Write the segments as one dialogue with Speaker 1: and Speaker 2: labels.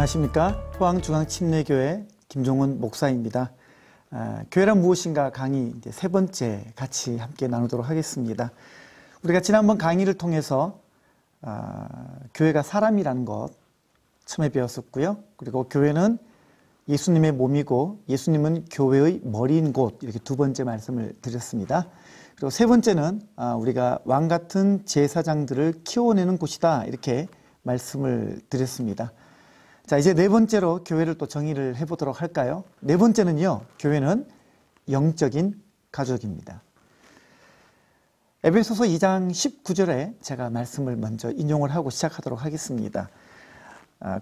Speaker 1: 안녕하십니까. 포항중앙침례교회 김종훈 목사입니다. 교회란 무엇인가 강의 이제 세 번째 같이 함께 나누도록 하겠습니다. 우리가 지난번 강의를 통해서 교회가 사람이라는 것 처음에 배웠었고요. 그리고 교회는 예수님의 몸이고 예수님은 교회의 머리인 곳, 이렇게 두 번째 말씀을 드렸습니다. 그리고 세 번째는 우리가 왕 같은 제사장들을 키워내는 곳이다, 이렇게 말씀을 드렸습니다. 자, 이제 네 번째로 교회를 또 정의를 해보도록 할까요? 네 번째는요, 교회는 영적인 가족입니다. 에베소서 2장 19절에 제가 말씀을 먼저 인용을 하고 시작하도록 하겠습니다.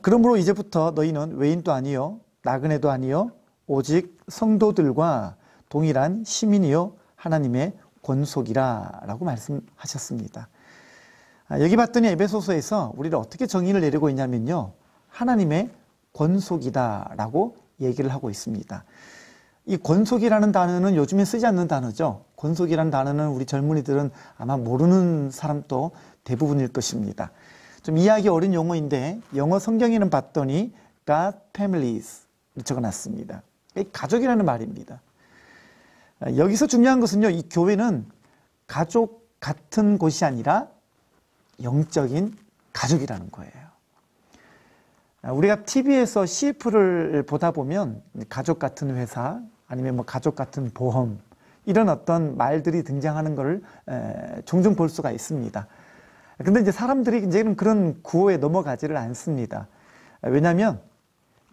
Speaker 1: 그러므로 이제부터 너희는 외인도 아니요 나그네도 아니요 오직 성도들과 동일한 시민이요 하나님의 권속이라 라고 말씀하셨습니다. 여기 봤더니 에베소서에서 우리를 어떻게 정의를 내리고 있냐면요, 하나님의 권속이다 라고 얘기를 하고 있습니다. 이 권속이라는 단어는 요즘에 쓰지 않는 단어죠. 권속이라는 단어는 우리 젊은이들은 아마 모르는 사람도 대부분일 것입니다. 좀 이해하기 어려운 용어인데 영어 성경에는 봤더니 God families 적어놨습니다. 가족이라는 말입니다. 여기서 중요한 것은요, 이 교회는 가족 같은 곳이 아니라 영적인 가족이라는 거예요. 우리가 TV에서 CF를 보다 보면 가족 같은 회사, 아니면 뭐 가족 같은 보험, 이런 어떤 말들이 등장하는 것을 종종 볼 수가 있습니다. 근데 이제 사람들이 이제는 그런 구호에 넘어가지를 않습니다. 왜냐하면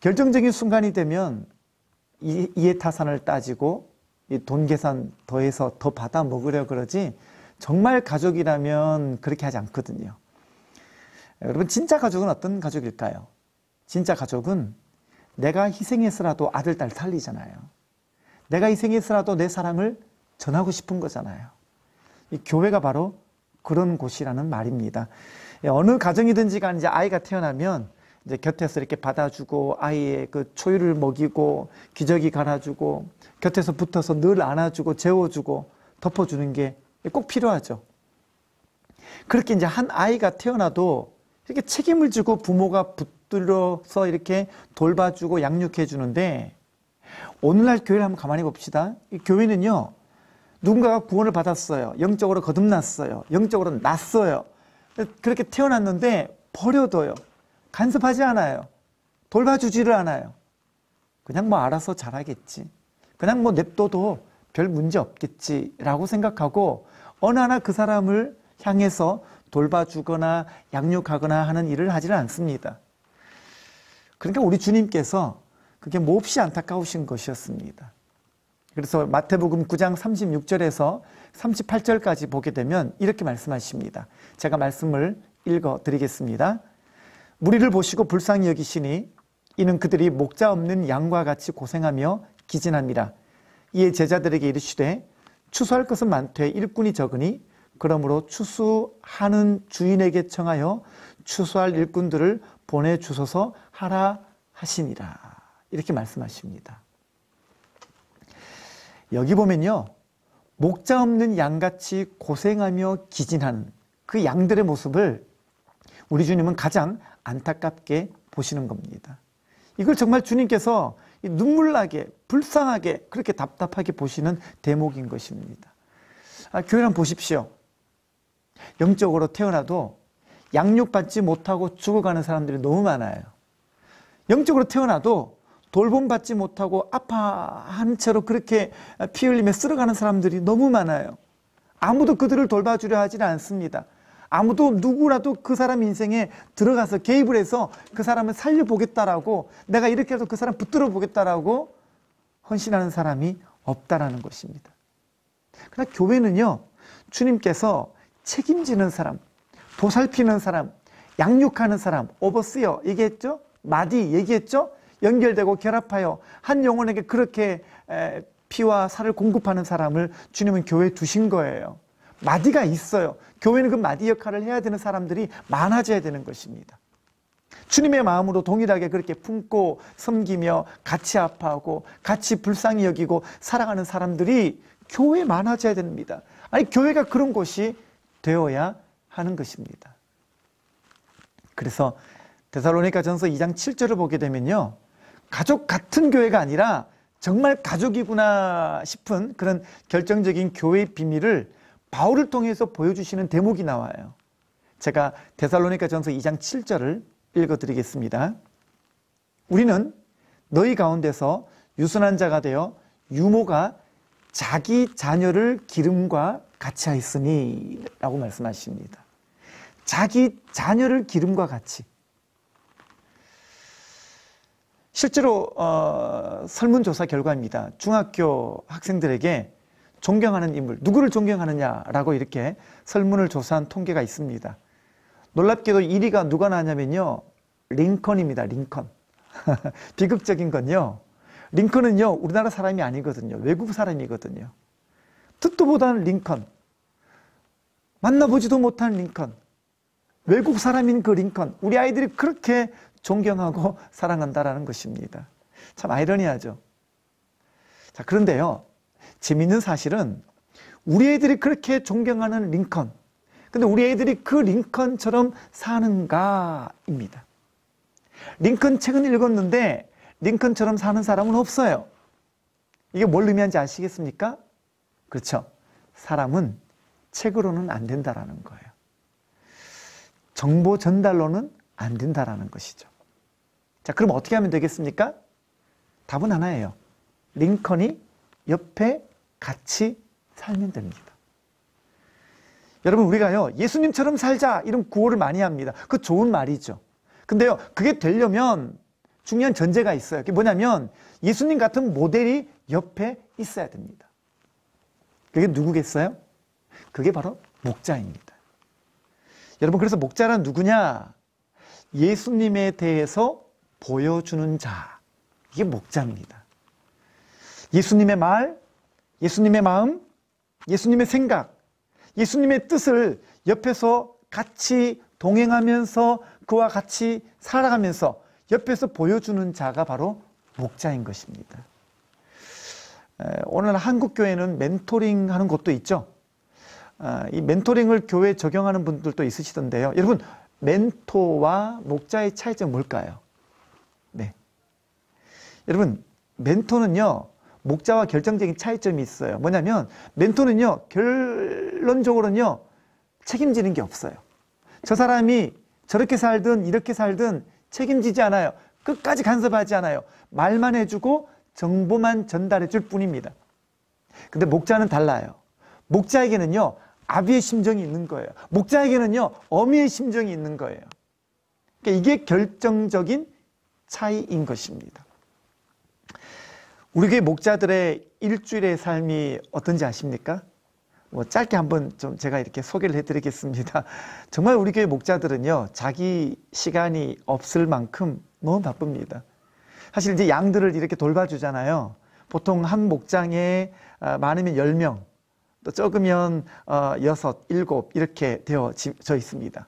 Speaker 1: 결정적인 순간이 되면 이해타산을 따지고 돈 계산 더해서 더 받아 먹으려 그러지, 정말 가족이라면 그렇게 하지 않거든요. 여러분, 진짜 가족은 어떤 가족일까요? 진짜 가족은 내가 희생해서라도 아들, 딸 살리잖아요. 내가 희생해서라도 내 사랑을 전하고 싶은 거잖아요. 이 교회가 바로 그런 곳이라는 말입니다. 어느 가정이든지 간에 이제 아이가 태어나면 이제 곁에서 이렇게 받아주고, 아이의 그 초유를 먹이고, 기저귀 갈아주고, 곁에서 붙어서 늘 안아주고, 재워주고, 덮어주는 게 꼭 필요하죠. 그렇게 이제 한 아이가 태어나도 이렇게 책임을 지고 부모가 붙들어서 이렇게 돌봐주고 양육해 주는데, 오늘날 교회를 한번 가만히 봅시다. 이 교회는요, 누군가가 구원을 받았어요. 영적으로 거듭났어요. 영적으로 났어요. 그렇게 태어났는데 버려둬요. 간섭하지 않아요. 돌봐주지를 않아요. 그냥 뭐 알아서 잘하겠지, 그냥 뭐 냅둬도 별 문제 없겠지라고 생각하고 어느 하나 그 사람을 향해서 돌봐주거나 양육하거나 하는 일을 하지는 않습니다. 그러니까 우리 주님께서 그게 몹시 안타까우신 것이었습니다. 그래서 마태복음 9장 36절에서 38절까지 보게 되면 이렇게 말씀하십니다. 제가 말씀을 읽어 드리겠습니다. 무리를 보시고 불쌍히 여기시니 이는 그들이 목자 없는 양과 같이 고생하며 기진함이라. 이에 제자들에게 이르시되 추수할 것은 많되 일꾼이 적으니 그러므로 추수하는 주인에게 청하여 추수할 일꾼들을 보내주소서 하라 하시니라. 이렇게 말씀하십니다. 여기 보면요, 목자 없는 양같이 고생하며 기진하는 그 양들의 모습을 우리 주님은 가장 안타깝게 보시는 겁니다. 이걸 정말 주님께서 눈물나게, 불쌍하게, 그렇게 답답하게 보시는 대목인 것입니다. 교회는 보십시오. 영적으로 태어나도 양육받지 못하고 죽어가는 사람들이 너무 많아요. 영적으로 태어나도 돌봄받지 못하고 아파한 채로 그렇게 피 흘리며 쓸어가는 사람들이 너무 많아요. 아무도 그들을 돌봐주려 하지는 않습니다. 아무도 누구라도 그 사람 인생에 들어가서 개입을 해서 그 사람을 살려보겠다라고, 내가 이렇게 해서 그 사람 붙들어 보겠다라고 헌신하는 사람이 없다라는 것입니다. 그러나 교회는요, 주님께서 책임지는 사람, 보살피는 사람, 양육하는 사람, 오버시어 얘기했죠? 마디 얘기했죠? 연결되고 결합하여 한 영혼에게 그렇게 피와 살을 공급하는 사람을 주님은 교회에 두신 거예요. 마디가 있어요. 교회는 그 마디 역할을 해야 되는 사람들이 많아져야 되는 것입니다. 주님의 마음으로 동일하게 그렇게 품고 섬기며 같이 아파하고 같이 불쌍히 여기고 살아가는 사람들이 교회에 많아져야 됩니다. 아니, 교회가 그런 곳이 되어야 하는 것입니다. 그래서 데살로니가전서 2장 7절을 보게 되면요, 가족 같은 교회가 아니라 정말 가족이구나 싶은 그런 결정적인 교회의 비밀을 바울을 통해서 보여주시는 대목이 나와요. 제가 데살로니가전서 2장 7절을 읽어드리겠습니다. 우리는 너희 가운데서 유순한 자가 되어 유모가 자기 자녀를 기름과 같이 하였으니 라고 말씀하십니다. 자기 자녀를 기름과 같이. 실제로 설문조사 결과입니다. 중학교 학생들에게 존경하는 인물, 누구를 존경하느냐라고 이렇게 설문을 조사한 통계가 있습니다. 놀랍게도 1위가 누가 나냐면요, 링컨입니다. 링컨. 비극적인 건요, 링컨은요 우리나라 사람이 아니거든요. 외국 사람이거든요. 듣도 보다는 링컨, 만나보지도 못한 링컨, 외국 사람인 그 링컨, 우리 아이들이 그렇게 존경하고 사랑한다라는 것입니다. 참 아이러니하죠. 자, 그런데요, 재미있는 사실은 우리 애들이 그렇게 존경하는 링컨, 근데 우리 애들이 그 링컨처럼 사는가입니다. 링컨 책은 읽었는데 링컨처럼 사는 사람은 없어요. 이게 뭘 의미하는지 아시겠습니까? 그렇죠. 사람은 책으로는 안 된다라는 거예요. 정보 전달로는 안 된다라는 것이죠. 자, 그럼 어떻게 하면 되겠습니까? 답은 하나예요. 링컨이 옆에 같이 살면 됩니다. 여러분, 우리가요, 예수님처럼 살자 이런 구호를 많이 합니다. 그거 좋은 말이죠. 근데요, 그게 되려면 중요한 전제가 있어요. 그게 뭐냐면 예수님 같은 모델이 옆에 있어야 됩니다. 그게 누구겠어요? 그게 바로 목자입니다. 여러분, 그래서 목자란 누구냐? 예수님에 대해서 보여주는 자, 이게 목자입니다. 예수님의 말, 예수님의 마음, 예수님의 생각, 예수님의 뜻을 옆에서 같이 동행하면서 그와 같이 살아가면서 옆에서 보여주는 자가 바로 목자인 것입니다. 오늘 한국교회는 멘토링 하는 곳도 있죠. 이 멘토링을 교회에 적용하는 분들도 있으시던데요. 여러분, 멘토와 목자의 차이점은 뭘까요? 네. 여러분, 멘토는요, 목자와 결정적인 차이점이 있어요. 뭐냐면 멘토는요, 결론적으로는요, 책임지는 게 없어요. 저 사람이 저렇게 살든 이렇게 살든 책임지지 않아요. 끝까지 간섭하지 않아요. 말만 해주고 정보만 전달해 줄 뿐입니다. 근데 목자는 달라요. 목자에게는요, 아비의 심정이 있는 거예요. 목자에게는요, 어미의 심정이 있는 거예요. 그러니까 이게 결정적인 차이인 것입니다. 우리 교회 목자들의 일주일의 삶이 어떤지 아십니까? 짧게 한번 좀 제가 이렇게 소개를 해드리겠습니다. 정말 우리 교회 목자들은요, 자기 시간이 없을 만큼 너무 바쁩니다. 사실 이제 양들을 이렇게 돌봐주잖아요. 보통 한 목장에 많으면 10명, 또 적으면 6, 7 이렇게 되어져 있습니다.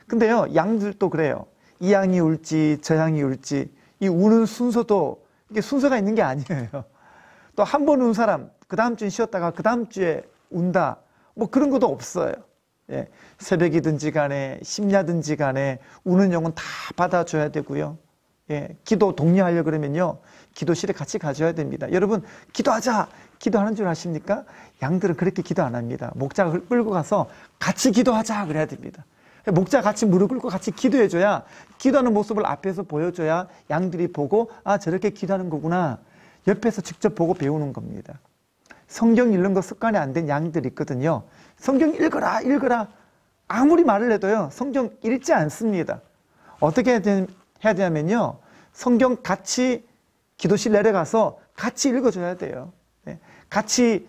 Speaker 1: 근데요, 양들도 그래요. 이 양이 울지 저 양이 울지, 이 우는 순서도 이게 순서가 있는 게 아니에요. 또 한 번 운 사람 그 다음 주에 쉬었다가 그 다음 주에 운다, 뭐 그런 것도 없어요. 예, 새벽이든지 간에 심야든지 간에 우는 영혼 다 받아줘야 되고요. 예, 기도 독려하려고 그러면요, 기도실에 같이 가줘야 됩니다. 여러분, 기도하자, 기도하는 줄 아십니까? 양들은 그렇게 기도 안 합니다. 목자가 끌고 가서 같이 기도하자 그래야 됩니다. 목자 같이 무릎 꿇고 같이 기도해줘야, 기도하는 모습을 앞에서 보여줘야 양들이 보고, 아, 저렇게 기도하는 거구나, 옆에서 직접 보고 배우는 겁니다. 성경 읽는 거 습관이 안 된 양들이 있거든요. 성경 읽어라 읽어라 아무리 말을 해도요, 성경 읽지 않습니다. 어떻게 해야 되냐면요, 성경 같이 기도실 내려가서 같이 읽어줘야 돼요. 같이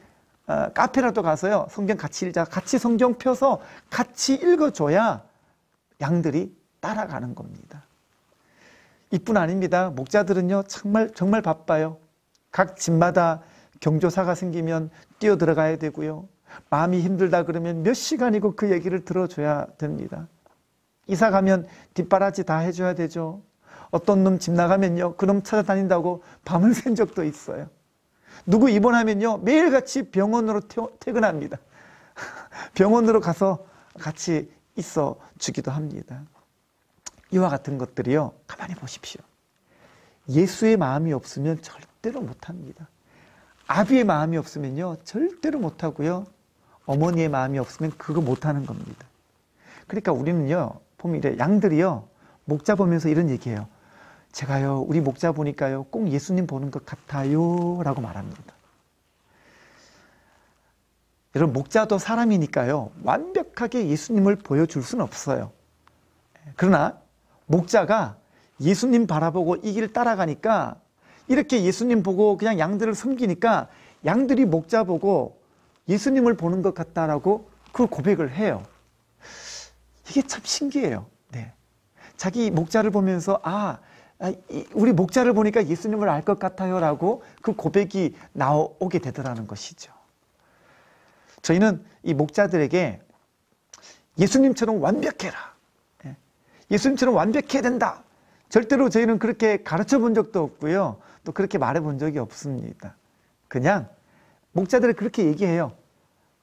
Speaker 1: 카페라도 가서요, 성경 같이 읽자, 같이 성경 펴서 같이 읽어줘야 양들이 따라가는 겁니다. 이뿐 아닙니다. 목자들은요, 정말 바빠요. 각 집마다 경조사가 생기면 뛰어들어가야 되고요, 마음이 힘들다 그러면 몇 시간이고 그 얘기를 들어줘야 됩니다. 이사 가면 뒷바라지 다 해줘야 되죠. 어떤 놈 집 나가면요, 그 놈 찾아다닌다고 밤을 샌 적도 있어요. 누구 입원하면요, 매일같이 병원으로 퇴근합니다. 병원으로 가서 같이 있어 주기도 합니다. 이와 같은 것들이요. 가만히 보십시오. 예수의 마음이 없으면 절대로 못합니다. 아비의 마음이 없으면요. 절대로 못하고요. 어머니의 마음이 없으면 그거 못하는 겁니다. 그러니까 우리는요. 보면 이래 양들이요. 목자 보면서 이런 얘기해요. 제가요. 우리 목자 보니까요. 꼭 예수님 보는 것 같아요. 라고 말합니다. 여러분 목자도 사람이니까요. 완벽하게 예수님을 보여줄 수는 없어요. 그러나 목자가 예수님 바라보고 이 길을 따라가니까 이렇게 예수님 보고 그냥 양들을 섬기니까 양들이 목자 보고 예수님을 보는 것 같다라고 그 고백을 해요. 이게 참 신기해요. 네. 자기 목자를 보면서 우리 목자를 보니까 예수님을 알 것 같아요 라고 그 고백이 나오게 되더라는 것이죠. 저희는 이 목자들에게 예수님처럼 완벽해라. 예수님처럼 완벽해야 된다. 절대로 저희는 그렇게 가르쳐 본 적도 없고요. 또 그렇게 말해 본 적이 없습니다. 그냥 목자들은 그렇게 얘기해요.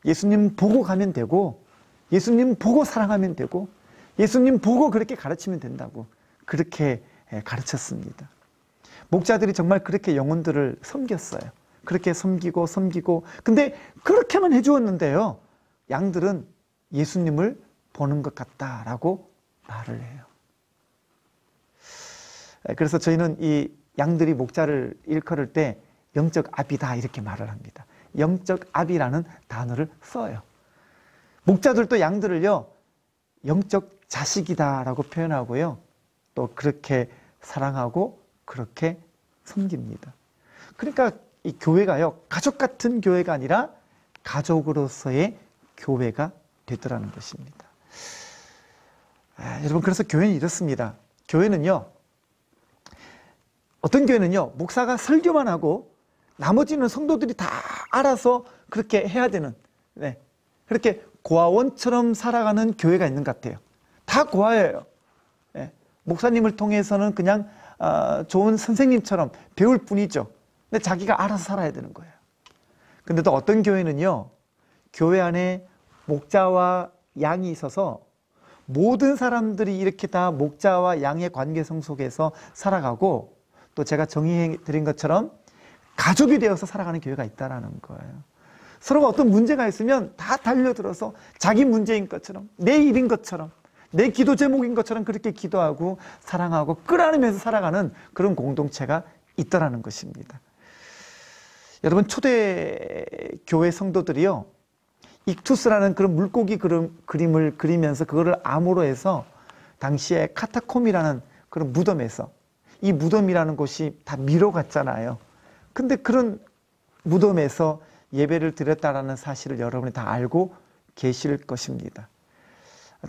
Speaker 1: 예수님 보고 가면 되고 예수님 보고 사랑하면 되고 예수님 보고 그렇게 가르치면 된다고 그렇게 가르쳤습니다. 목자들이 정말 그렇게 영혼들을 섬겼어요. 그렇게 섬기고 근데 그렇게만 해주었는데요. 양들은 예수님을 보는 것 같다라고 말을 해요. 그래서 저희는 이 양들이 목자를 일컬을 때 영적 아비다 이렇게 말을 합니다. 영적 아비라는 단어를 써요. 목자들도 양들을요. 영적 자식이다라고 표현하고요. 또 그렇게 사랑하고 그렇게 섬깁니다. 그러니까 이 교회가요. 가족 같은 교회가 아니라 가족으로서의 교회가 되더라는 것입니다. 여러분 그래서 교회는 이렇습니다. 교회는요. 어떤 교회는요. 목사가 설교만 하고 나머지는 성도들이 다 알아서 그렇게 해야 되는 그렇게 고아원처럼 살아가는 교회가 있는 것 같아요. 다 고아예요. 목사님을 통해서는 그냥 좋은 선생님처럼 배울 뿐이죠. 근데 자기가 알아서 살아야 되는 거예요. 근데 또 어떤 교회는요. 교회 안에 목자와 양이 있어서 모든 사람들이 이렇게 다 목자와 양의 관계성 속에서 살아가고 또 제가 정의해 드린 것처럼 가족이 되어서 살아가는 교회가 있다는 거예요. 서로가 어떤 문제가 있으면 다 달려들어서 자기 문제인 것처럼 내 일인 것처럼 내 기도 제목인 것처럼 그렇게 기도하고 사랑하고 끌어안으면서 살아가는 그런 공동체가 있다는 것입니다. 여러분 초대 교회 성도들이요. 익투스라는 그런 물고기 그림을 그리면서 그거를 암호로 해서 당시에 카타콤이라는 그런 무덤에서 이 무덤이라는 곳이 다 미로 같잖아요. 근데 그런 무덤에서 예배를 드렸다라는 사실을 여러분이 다 알고 계실 것입니다.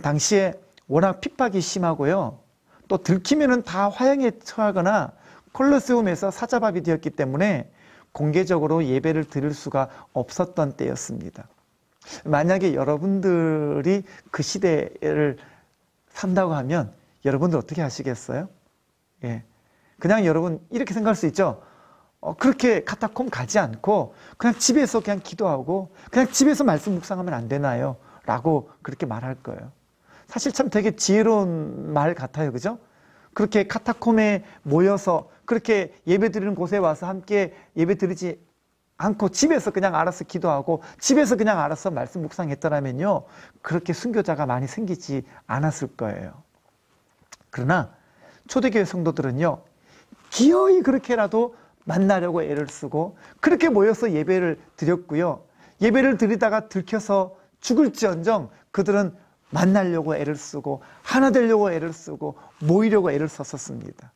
Speaker 1: 당시에 워낙 핍박이 심하고요. 또 들키면은 다 화형에 처하거나 콜로세움에서 사자밥이 되었기 때문에 공개적으로 예배를 드릴 수가 없었던 때였습니다. 만약에 여러분들이 그 시대를 산다고 하면 여러분들 어떻게 하시겠어요? 그냥 여러분 이렇게 생각할 수 있죠. 그렇게 카타콤 가지 않고 그냥 집에서 그냥 기도하고 그냥 집에서 말씀 묵상하면 안 되나요? 라고 그렇게 말할 거예요. 사실 참 되게 지혜로운 말 같아요. 그죠? 그렇게 카타콤에 모여서 그렇게 예배 드리는 곳에 와서 함께 예배 드리지 않고 집에서 그냥 알아서 기도하고 집에서 그냥 알아서 말씀 묵상했더라면요. 그렇게 순교자가 많이 생기지 않았을 거예요. 그러나 초대교회 성도들은요. 기어이 그렇게라도 만나려고 애를 쓰고 그렇게 모여서 예배를 드렸고요. 예배를 드리다가 들켜서 죽을지언정 그들은 만나려고 애를 쓰고 하나 되려고 애를 쓰고 모이려고 애를 썼었습니다.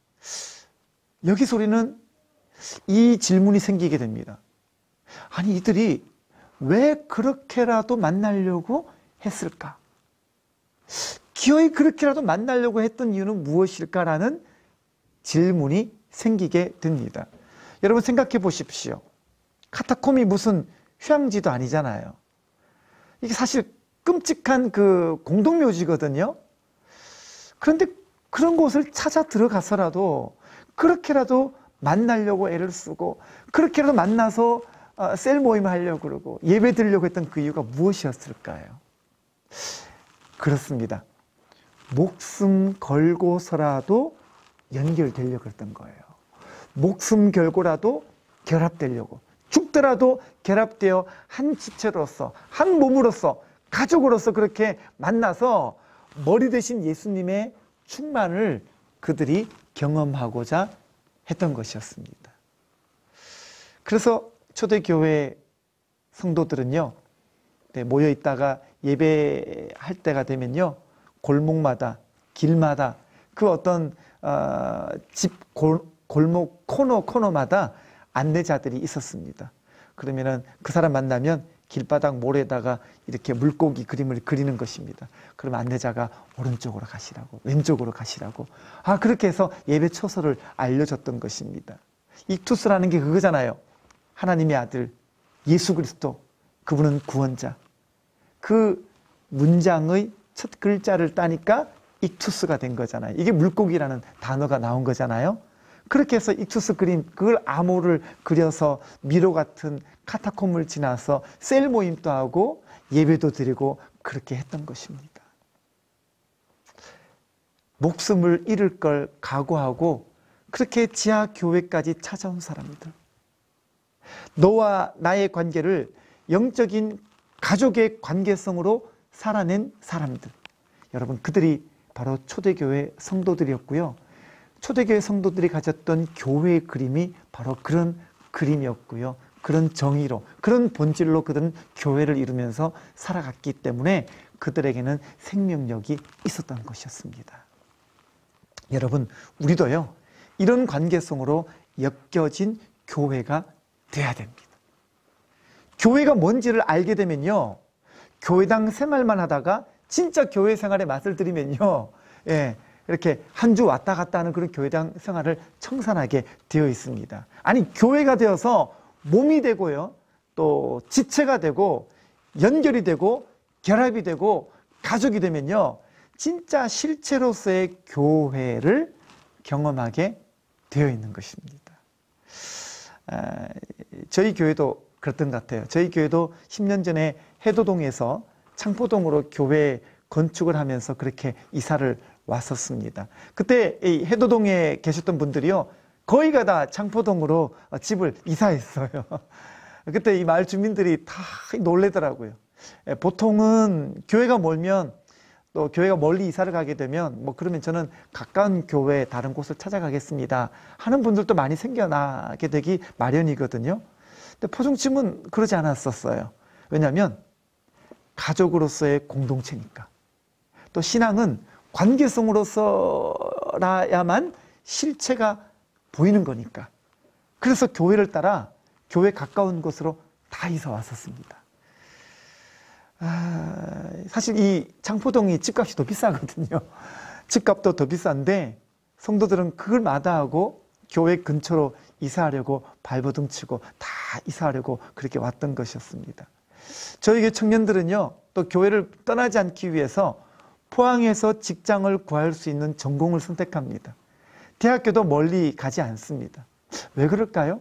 Speaker 1: 여기서 우리는 이 질문이 생기게 됩니다. 아니 이들이 왜 그렇게라도 만나려고 했을까? 기어이 그렇게라도 만나려고 했던 이유는 무엇일까라는 질문이 생기게 됩니다. 여러분 생각해 보십시오. 카타콤이 무슨 휴양지도 아니잖아요. 이게 사실 끔찍한 그 공동묘지거든요. 그런데 그런 곳을 찾아 들어가서라도 그렇게라도 만나려고 애를 쓰고 그렇게라도 만나서 셀 모임을 하려고 그러고 예배 드리려고 했던 그 이유가 무엇이었을까요? 그렇습니다. 목숨 걸고서라도 연결되려고 했던 거예요. 목숨 걸고라도 결합되려고. 죽더라도 결합되어 한 지체로서, 한 몸으로서, 가족으로서 그렇게 만나서 머리 대신 예수님의 충만을 그들이 경험하고자 했던 것이었습니다. 그래서 초대교회 성도들은요, 모여 있다가 예배할 때가 되면요, 골목마다, 길마다, 그 어떤 집 골목 코너마다 안내자들이 있었습니다. 그러면은 그 사람 만나면 길바닥 모래에다가 이렇게 물고기 그림을 그리는 것입니다. 그럼 안내자가 오른쪽으로 가시라고, 왼쪽으로 가시라고. 그렇게 해서 예배 처소를 알려줬던 것입니다. 익투스라는 게 그거잖아요. 하나님의 아들 예수 그리스도, 그분은 구원자. 그 문장의 첫 글자를 따니까 익투스가 된 거잖아요. 이게 물고기라는 단어가 나온 거잖아요. 그렇게 해서 익투스 그림, 그걸 암호를 그려서 미로 같은 카타콤을 지나서 셀 모임도 하고 예배도 드리고 그렇게 했던 것입니다. 목숨을 잃을 걸 각오하고 그렇게 지하 교회까지 찾아온 사람들. 너와 나의 관계를 영적인 가족의 관계성으로 살아낸 사람들. 여러분, 그들이 바로 초대교회 성도들이었고요. 초대교회 성도들이 가졌던 교회의 그림이 바로 그런 그림이었고요. 그런 정의로, 그런 본질로 그들은 교회를 이루면서 살아갔기 때문에 그들에게는 생명력이 있었던 것이었습니다. 여러분, 우리도요, 이런 관계성으로 엮여진 교회가 돼야 됩니다. 교회가 뭔지를 알게 되면요, 교회당 생활만 하다가 진짜 교회 생활의 맛을 들이면요, 이렇게 한 주 왔다 갔다 하는 그런 교회당 생활을 청산하게 되어 있습니다. 아니, 교회가 되어서 몸이 되고요, 또 지체가 되고 연결이 되고 결합이 되고 가족이 되면요, 진짜 실체로서의 교회를 경험하게 되어 있는 것입니다. 저희 교회도 그랬던 것 같아요. 저희 교회도 10년 전에 해도동에서 창포동으로 교회 건축을 하면서 그렇게 이사를 왔었습니다. 그때 이 해도동에 계셨던 분들이요, 거의가 다 창포동으로 집을 이사했어요. 그때 이 마을 주민들이 다 놀래더라고요. 보통은 교회가 멀면, 또 교회가 멀리 이사를 가게 되면 그러면 저는 가까운 교회 다른 곳을 찾아가겠습니다 하는 분들도 많이 생겨나게 되기 마련이거든요. 근데 포중집은 그러지 않았었어요. 왜냐하면 가족으로서의 공동체니까. 또 신앙은 관계성으로서라야만 실체가 보이는 거니까. 그래서 교회를 따라 교회 가까운 곳으로 다 이사 왔었습니다. 사실 이 창포동이 집값이 더 비싸거든요. 집값도 더 비싼데 성도들은 그걸 마다하고 교회 근처로 이사하려고 발버둥 치고 다 이사하려고 그렇게 왔던 것이었습니다. 저희 교회 청년들은요, 또 교회를 떠나지 않기 위해서 포항에서 직장을 구할 수 있는 전공을 선택합니다. 대학교도 멀리 가지 않습니다. 왜 그럴까요?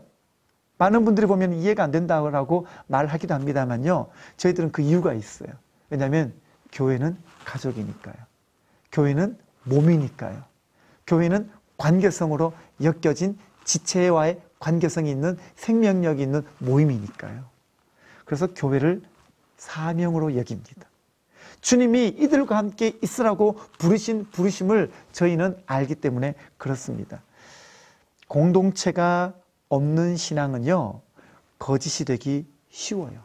Speaker 1: 많은 분들이 보면 이해가 안 된다고 말하기도 합니다만요, 저희들은 그 이유가 있어요. 왜냐하면 교회는 가족이니까요. 교회는 몸이니까요. 교회는 관계성으로 엮여진 지체와의 관계성이 있는 생명력이 있는 모임이니까요. 그래서 교회를 사명으로 여깁니다. 주님이 이들과 함께 있으라고 부르신 부르심을 저희는 알기 때문에 그렇습니다. 공동체가 없는 신앙은요, 거짓이 되기 쉬워요.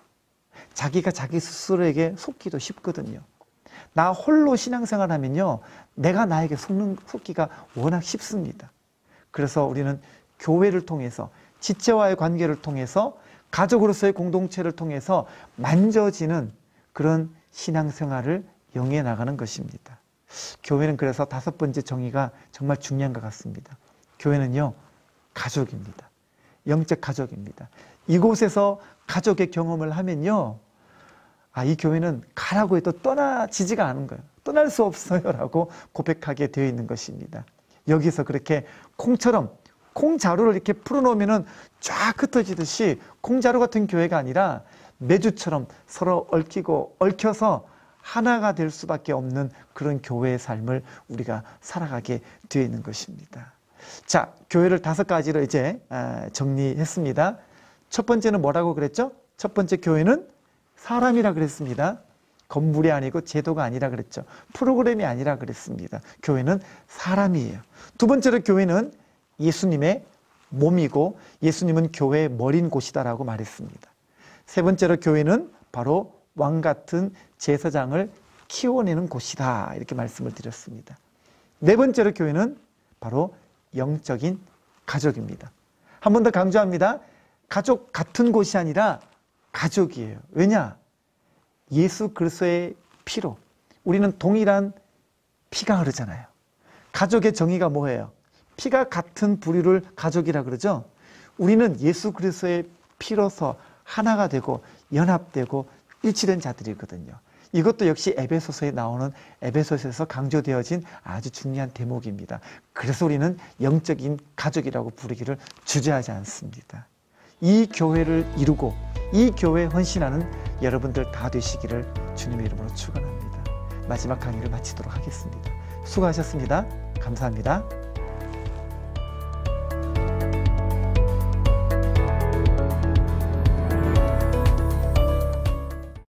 Speaker 1: 자기가 자기 스스로에게 속기도 쉽거든요. 나 홀로 신앙생활 하면요, 내가 나에게 속기가 워낙 쉽습니다. 그래서 우리는 교회를 통해서, 지체와의 관계를 통해서, 가족으로서의 공동체를 통해서 만져지는 그런 신앙생활을 영위해 나가는 것입니다. 교회는 그래서 5번째 정의가 정말 중요한 것 같습니다. 교회는요, 가족입니다. 영적 가족입니다. 이곳에서 가족의 경험을 하면요, 이 교회는 가라고 해도 떠나지지가 않은 거예요. 떠날 수 없어요 라고 고백하게 되어 있는 것입니다. 여기서 그렇게 콩처럼, 콩자루를 이렇게 풀어놓으면 쫙 흩어지듯이 콩자루 같은 교회가 아니라 매주처럼 서로 얽히고 얽혀서 하나가 될 수밖에 없는 그런 교회의 삶을 우리가 살아가게 되어 있는 것입니다. 자, 교회를 5가지로 이제 정리했습니다. 첫 번째는 뭐라고 그랬죠? 첫 번째 교회는 사람이라 그랬습니다. 건물이 아니고 제도가 아니라 그랬죠. 프로그램이 아니라 그랬습니다. 교회는 사람이에요. 두 번째로 교회는 예수님의 몸이고 예수님은 교회의 머리인 곳이다라고 말했습니다. 세 번째로 교회는 바로 왕 같은 제사장을 키워내는 곳이다 이렇게 말씀을 드렸습니다. 네 번째로 교회는 바로 영적인 가족입니다. 한 번 더 강조합니다. 가족 같은 곳이 아니라 가족이에요. 왜냐? 예수 그리스도의 피로 우리는 동일한 피가 흐르잖아요. 가족의 정의가 뭐예요? 피가 같은 부류를 가족이라 그러죠. 우리는 예수 그리스도의 피로서 하나가 되고 연합되고 일치된 자들이거든요. 이것도 역시 에베소서에 나오는 에베소서에서 강조되어진 아주 중요한 대목입니다. 그래서 우리는 영적인 가족이라고 부르기를 주저하지 않습니다. 이 교회를 이루고 이 교회에 헌신하는 여러분들 다 되시기를 주님의 이름으로 축원합니다. 마지막 강의를 마치도록 하겠습니다. 수고하셨습니다. 감사합니다.